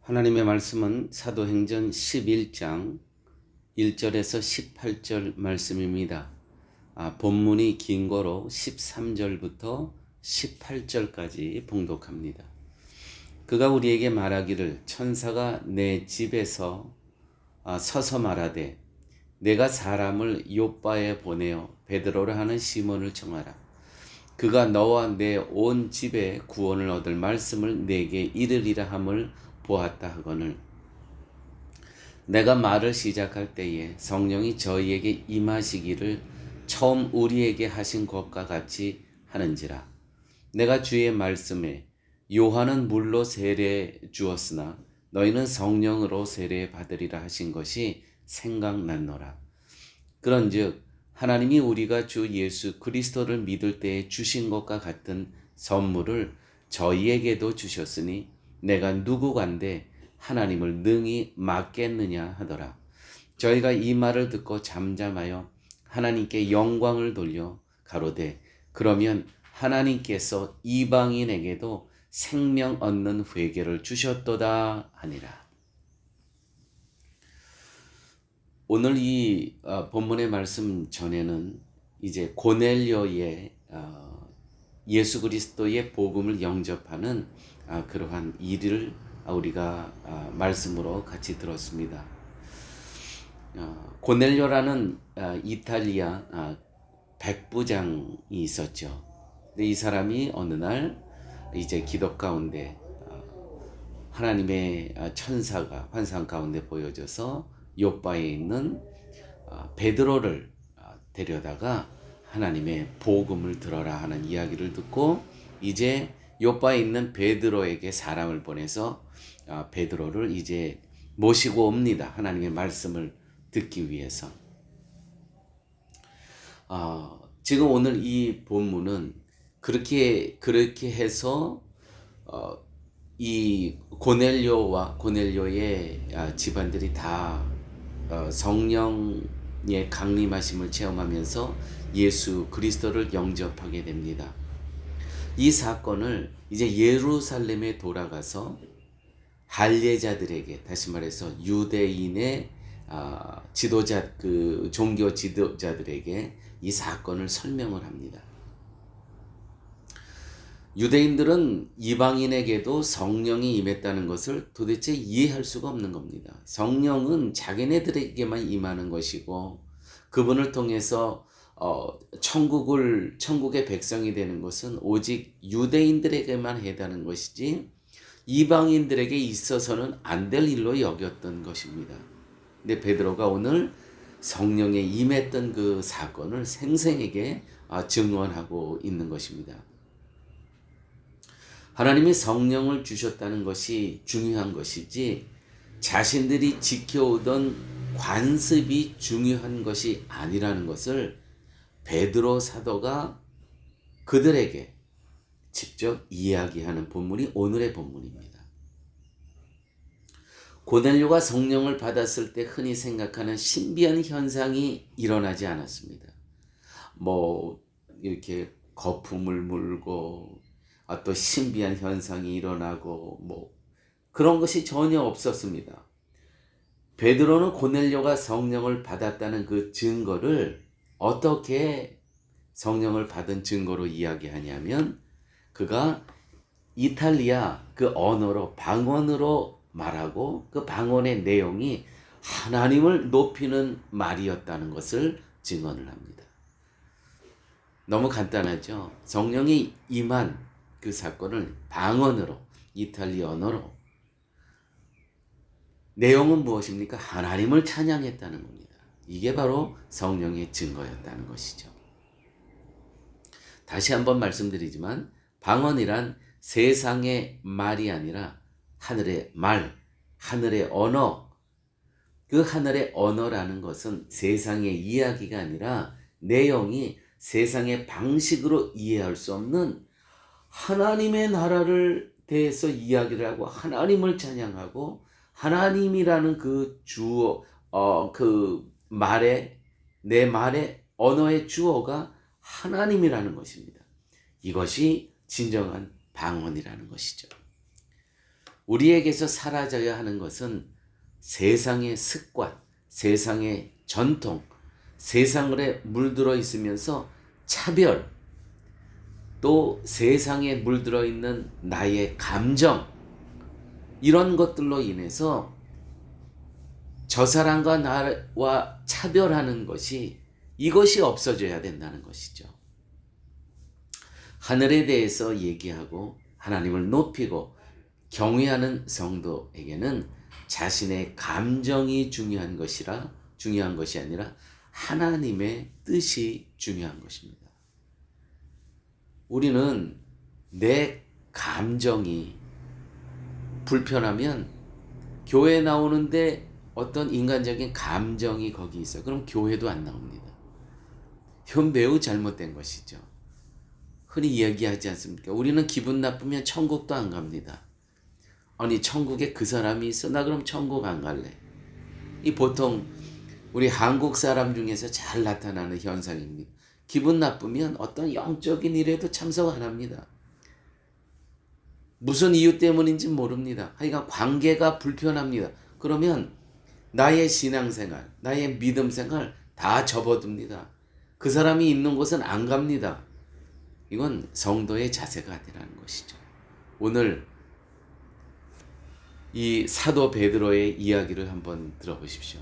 하나님의 말씀은 사도행전 11장 1절에서 18절 말씀입니다. 본문이 긴 거로 13절부터 18절까지 봉독합니다. 그가 우리에게 말하기를 천사가 내 집에서 서서 말하되 내가 사람을 요빠에 보내어 베드로라 하는 시몬을 청하라. 그가 너와 내 온 집에 구원을 얻을 말씀을 내게 이르리라 함을 보았다 하거늘 내가 말을 시작할 때에 성령이 저희에게 임하시기를 처음 우리에게 하신 것과 같이 하는지라. 내가 주의 말씀에 요한은 물로 세례 주었으나 너희는 성령으로 세례 받으리라 하신 것이 생각났노라. 그런즉 하나님이 우리가 주 예수 그리스도를 믿을 때에 주신 것과 같은 선물을 저희에게도 주셨으니 내가 누구간데 하나님을 능히 막겠느냐 하더라. 저희가 이 말을 듣고 잠잠하여 하나님께 영광을 돌려 가로되 그러면 하나님께서 이방인에게도 생명 얻는 회개를 주셨도다 하니라. 오늘 이 본문의 말씀 전에는 이제 고넬료의 예수 그리스도의 복음을 영접하는 그러한 일을 우리가 말씀으로 같이 들었습니다. 고넬료라는 이탈리아 백부장이 있었죠. 근데 이 사람이 어느 날 이제 기도 가운데 하나님의 천사가 환상 가운데 보여져서 요빠에 있는 베드로를 데려다가 하나님의 복음을 들어라 하는 이야기를 듣고 이제 요빠에 있는 베드로에게 사람을 보내서 베드로를 이제 모시고 옵니다. 하나님의 말씀을 듣기 위해서. 지금 오늘 이 본문은 그렇게 해서 이 고넬료와 고넬료의 집안들이 다 성령의 강림하심을 체험하면서 예수 그리스도를 영접하게 됩니다. 이 사건을 이제 예루살렘에 돌아가서 할례자들에게, 다시 말해서 유대인의 지도자, 그 종교 지도자들에게 이 사건을 설명을 합니다. 유대인들은 이방인에게도 성령이 임했다는 것을 도대체 이해할 수가 없는 겁니다. 성령은 자기네들에게만 임하는 것이고 그분을 통해서 천국의 백성이 되는 것은 오직 유대인들에게만 해당하는 것이지 이방인들에게 있어서는 안 될 일로 여겼던 것입니다. 근데 베드로가 오늘 성령에 임했던 그 사건을 생생하게 증언하고 있는 것입니다. 하나님이 성령을 주셨다는 것이 중요한 것이지 자신들이 지켜오던 관습이 중요한 것이 아니라는 것을 베드로 사도가 그들에게 직접 이야기하는 본문이 오늘의 본문입니다. 고넬료가 성령을 받았을 때 흔히 생각하는 신비한 현상이 일어나지 않았습니다. 이렇게 거품을 물고 또 신비한 현상이 일어나고 그런 것이 전혀 없었습니다. 베드로는 고넬료가 성령을 받았다는 그 증거를 어떻게 성령을 받은 증거로 이야기하냐면 그가 이탈리아 그 언어로 방언으로 말하고 그 방언의 내용이 하나님을 높이는 말이었다는 것을 증언을 합니다. 너무 간단하죠. 성령이 임한 그 사건을 방언으로, 이탈리아 언어로, 내용은 무엇입니까? 하나님을 찬양했다는 겁니다. 이게 바로 성령의 증거였다는 것이죠. 다시 한번 말씀드리지만 방언이란 세상의 말이 아니라 하늘의 말, 하늘의 언어. 그 하늘의 언어라는 것은 세상의 이야기가 아니라 내용이 세상의 방식으로 이해할 수 없는 하나님의 나라를 대해서 이야기를 하고 하나님을 찬양하고 하나님이라는 그 주어, 그 말의, 내 말의 언어의 주어가 하나님이라는 것입니다. 이것이 진정한 방언이라는 것이죠. 우리에게서 사라져야 하는 것은 세상의 습관, 세상의 전통, 세상에 물들어 있으면서 차별, 또 세상에 물들어 있는 나의 감정, 이런 것들로 인해서 저 사람과 나와 차별하는 것이, 이것이 없어져야 된다는 것이죠. 하늘에 대해서 얘기하고 하나님을 높이고 경외하는 성도에게는 자신의 감정이 중요한 것이 아니라 하나님의 뜻이 중요한 것입니다. 우리는 내 감정이 불편하면 교회에 나오는데 어떤 인간적인 감정이 거기 있어요. 그럼 교회도 안 나옵니다. 이건 매우 잘못된 것이죠. 흔히 이야기하지 않습니까? 우리는 기분 나쁘면 천국도 안 갑니다. 아니, 천국에 그 사람이 있어? 나 그럼 천국 안 갈래. 이 보통 우리 한국 사람 중에서 잘 나타나는 현상입니다. 기분 나쁘면 어떤 영적인 일에도 참석 안 합니다. 무슨 이유 때문인지 모릅니다. 하여간 관계가 불편합니다. 그러면 나의 신앙생활, 나의 믿음생활 다 접어둡니다. 그 사람이 있는 곳은 안 갑니다. 이건 성도의 자세가 아니라는 것이죠. 오늘 이 사도 베드로의 이야기를 한번 들어보십시오.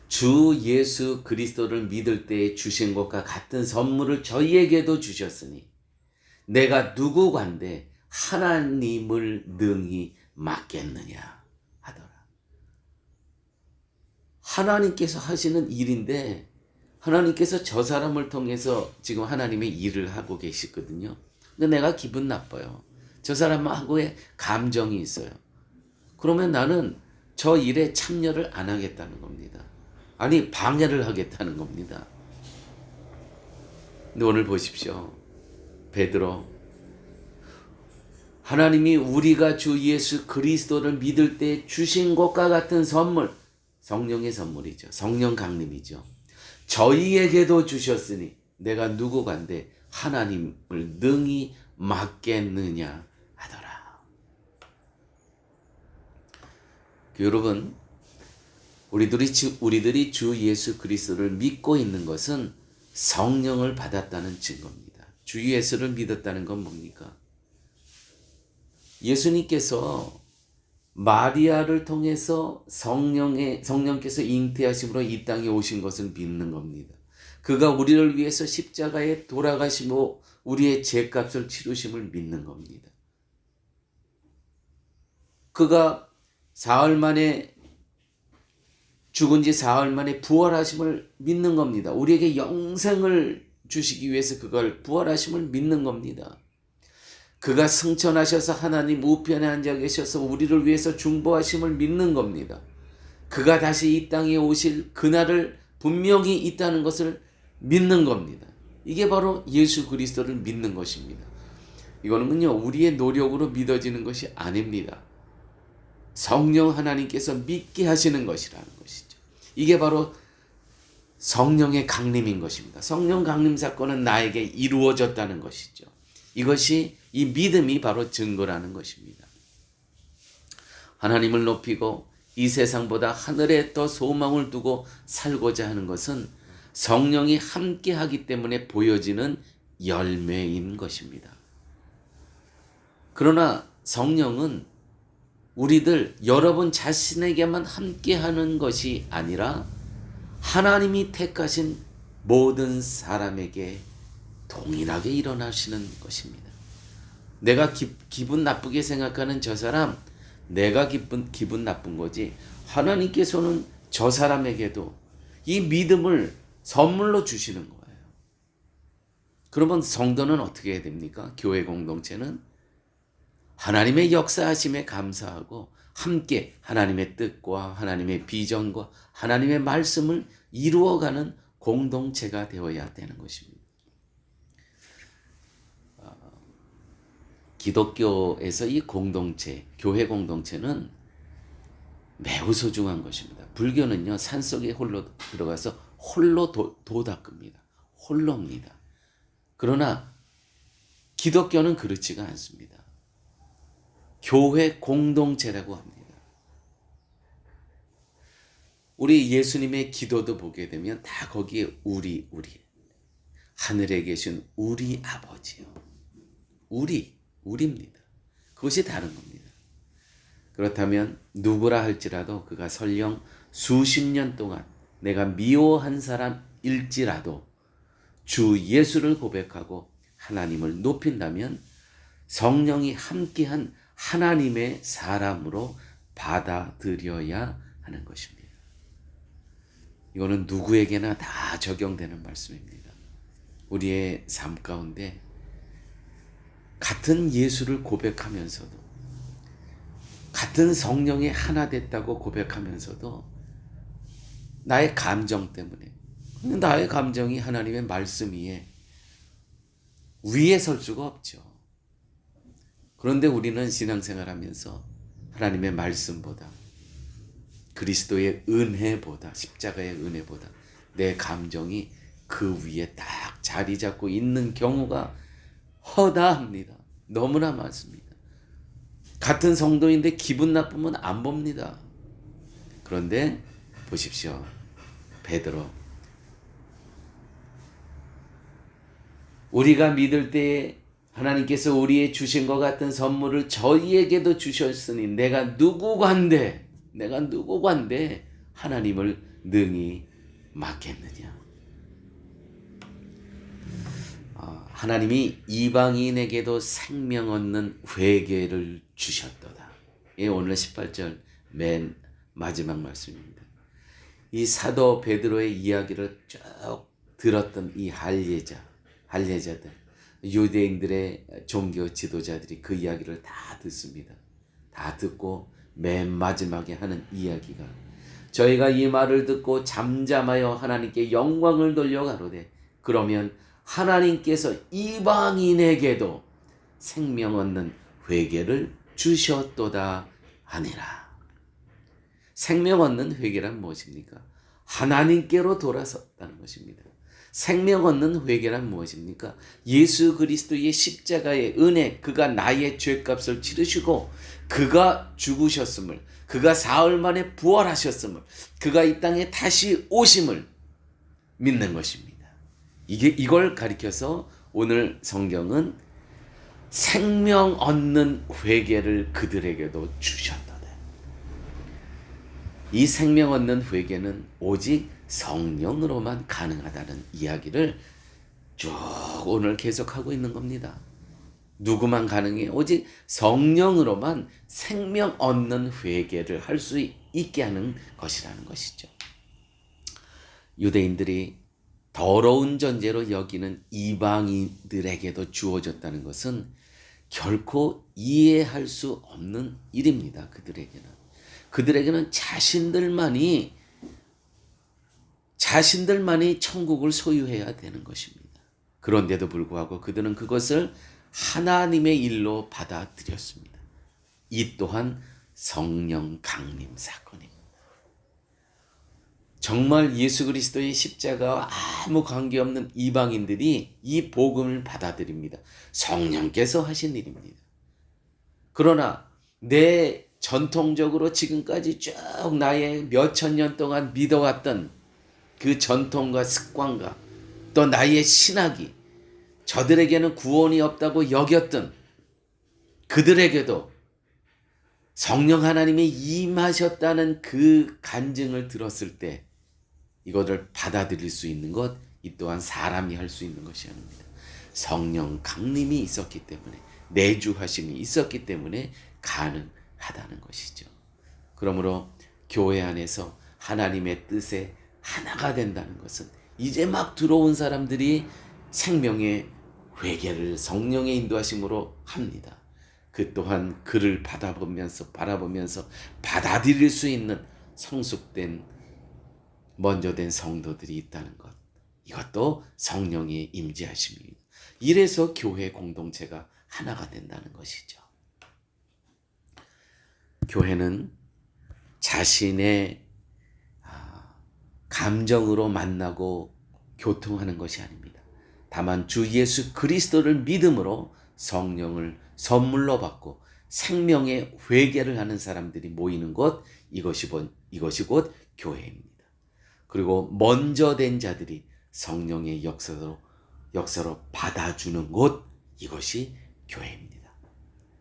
주 예수 그리스도를 믿을 때 주신 것과 같은 선물을 저희에게도 주셨으니 내가 누구간데 하나님을 능히 맡겠느냐 하더라. 하나님께서 하시는 일인데 하나님께서 저 사람을 통해서 지금 하나님의 일을 하고 계시거든요. 근데 내가 기분 나빠요. 저 사람하고의 감정이 있어요. 그러면 나는 저 일에 참여를 안 하겠다는 겁니다. 아니, 방해를 하겠다는 겁니다. 근데 오늘 보십시오. 베드로, 하나님이 우리가 주 예수 그리스도를 믿을 때 주신 것과 같은 선물, 성령의 선물이죠. 성령 강림이죠. 저희에게도 주셨으니 내가 누구간데 하나님을 능히 맡겠느냐 하더라. 여러분, 우리들이 주 예수 그리스도를 믿고 있는 것은 성령을 받았다는 증거입니다. 주 예수를 믿었다는 건 뭡니까? 예수님께서 마리아를 통해서 성령께서 잉태하심으로 이 땅에 오신 것을 믿는 겁니다. 그가 우리를 위해서 십자가에 돌아가시고 우리의 죄값을 치르심을 믿는 겁니다. 그가 사흘 만에 죽은 지 사흘 만에 부활하심을 믿는 겁니다. 우리에게 영생을 주시기 위해서 그걸 부활하심을 믿는 겁니다. 그가 승천하셔서 하나님 우편에 앉아 계셔서 우리를 위해서 중보하심을 믿는 겁니다. 그가 다시 이 땅에 오실 그날을 분명히 있다는 것을 믿는 겁니다. 이게 바로 예수 그리스도를 믿는 것입니다. 이거는요, 우리의 노력으로 믿어지는 것이 아닙니다. 성령 하나님께서 믿게 하시는 것이라는 것이죠. 이게 바로 성령의 강림인 것입니다. 성령 강림 사건은 나에게 이루어졌다는 것이죠. 이것이, 이 믿음이 바로 증거라는 것입니다. 하나님을 높이고 이 세상보다 하늘에 더 소망을 두고 살고자 하는 것은 성령이 함께 하기 때문에 보여지는 열매인 것입니다. 그러나 성령은 우리들 여러분 자신에게만 함께 하는 것이 아니라 하나님이 택하신 모든 사람에게 동일하게 일어나시는 것입니다. 내가 기분 나쁘게 생각하는 저 사람, 내가 기분 나쁜 거지, 하나님께서는 저 사람에게도 이 믿음을 선물로 주시는 거예요. 그러면 성도는 어떻게 해야 됩니까? 교회 공동체는 하나님의 역사하심에 감사하고 함께 하나님의 뜻과 하나님의 비전과 하나님의 말씀을 이루어가는 공동체가 되어야 되는 것입니다. 기독교에서 이 공동체, 교회 공동체는 매우 소중한 것입니다. 불교는요, 산속에 홀로 들어가서 홀로 도 닦습니다. 홀로입니다. 그러나 기독교는 그렇지가 않습니다. 교회 공동체라고 합니다. 우리 예수님의 기도도 보게 되면 다 거기에 우리 하늘에 계신 우리 아버지요. 우리입니다. 그것이 다른 겁니다. 그렇다면 누구라 할지라도 그가 설령 수십 년 동안 내가 미워한 사람일지라도 주 예수를 고백하고 하나님을 높인다면 성령이 함께한 하나님의 사람으로 받아들여야 하는 것입니다. 이거는 누구에게나 다 적용되는 말씀입니다. 우리의 삶 가운데 같은 예수를 고백하면서도 같은 성령이 하나 됐다고 고백하면서도 나의 감정 때문에 나의 감정이 하나님의 말씀 위에 설 수가 없죠. 그런데 우리는 신앙생활하면서 하나님의 말씀보다 그리스도의 은혜보다 십자가의 은혜보다 내 감정이 그 위에 딱 자리 잡고 있는 경우가 허다합니다. 너무나 많습니다. 같은 성도인데 기분 나쁘면 안 봅니다. 그런데 보십시오. 베드로. 우리가 믿을 때에 하나님께서 우리의 주신 것 같은 선물을 저희에게도 주셨으니 내가 누구관데 하나님을 능히 맡겠느냐. 하나님이 이방인에게도 생명 얻는 회개를 주셨도다. 이 오늘 18절 맨 마지막 말씀입니다. 이 사도 베드로의 이야기를 쭉 들었던 이 할례자들, 유대인들의 종교 지도자들이 그 이야기를 다 듣습니다. 다 듣고 맨 마지막에 하는 이야기가 저희가 이 말을 듣고 잠잠하여 하나님께 영광을 돌려 가로되 그러면 하나님께서 이방인에게도 생명 얻는 회개를 주셨도다 하니라. 생명 얻는 회개란 무엇입니까? 하나님께로 돌아섰다는 것입니다. 생명 얻는 회개란 무엇입니까? 예수 그리스도의 십자가의 은혜, 그가 나의 죄값을 치르시고 그가 죽으셨음을, 그가 사흘 만에 부활하셨음을, 그가 이 땅에 다시 오심을 믿는 것입니다. 이걸 가리켜서 오늘 성경은 생명 얻는 회개를 그들에게도 주셨다. 이 생명 얻는 회개는 오직 성령으로만 가능하다는 이야기를 쭉 오늘 계속하고 있는 겁니다. 누구만 가능해? 오직 성령으로만 생명 얻는 회개를 할 수 있게 하는 것이라는 것이죠. 유대인들이 더러운 존재로 여기는 이방인들에게도 주어졌다는 것은 결코 이해할 수 없는 일입니다. 그들에게는 자신들만이 천국을 소유해야 되는 것입니다. 그런데도 불구하고 그들은 그것을 하나님의 일로 받아들였습니다. 이 또한 성령 강림 사건입니다. 정말 예수 그리스도의 십자가와 아무 관계없는 이방인들이 이 복음을 받아들입니다. 성령께서 하신 일입니다. 그러나 내 전통적으로 지금까지 쭉 나의 몇천 년 동안 믿어왔던 그 전통과 습관과 또 나의 신학이 저들에게는 구원이 없다고 여겼던 그들에게도 성령 하나님이 임하셨다는 그 간증을 들었을 때 이것을 받아들일 수 있는 것, 이 또한 사람이 할 수 있는 것이 아닙니다. 성령 강림이 있었기 때문에, 내주하심이 있었기 때문에 가능하다는 것이죠. 그러므로 교회 안에서 하나님의 뜻에 하나가 된다는 것은 이제 막 들어온 사람들이 생명의 회개를 성령의 인도하심으로 합니다. 그 또한 그를 바라보면서 받아들일 수 있는 성숙된 먼저 된 성도들이 있다는 것, 이것도 성령의 임재하심입니다. 이래서 교회 공동체가 하나가 된다는 것이죠. 교회는 자신의 감정으로 만나고 교통하는 것이 아닙니다. 다만 주 예수 그리스도를 믿음으로 성령을 선물로 받고 생명의 회개를 하는 사람들이 모이는 곳, 이것이 곧 교회입니다. 그리고 먼저 된 자들이 성령의 역사로 받아주는 곳, 이것이 교회입니다.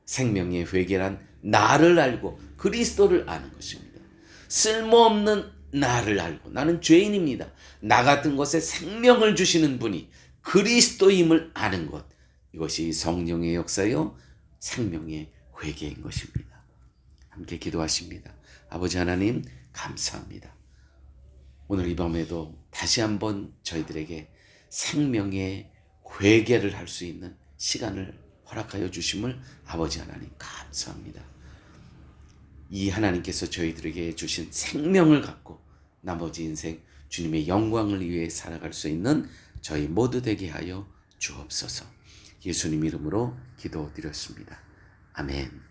생명의 회개란 나를 알고 그리스도를 아는 것입니다. 쓸모없는 나를 알고 나는 죄인입니다. 나 같은 것에 생명을 주시는 분이 그리스도임을 아는 것, 이것이 성령의 역사요 생명의 회개인 것입니다. 함께 기도하십니다. 아버지 하나님 감사합니다. 오늘 이 밤에도 다시 한번 저희들에게 생명의 회개를 할 수 있는 시간을 허락하여 주심을 아버지 하나님 감사합니다. 이 하나님께서 저희들에게 주신 생명을 갖고 나머지 인생 주님의 영광을 위해 살아갈 수 있는 저희 모두 되게 하여 주옵소서. 예수님 이름으로 기도드렸습니다. 아멘.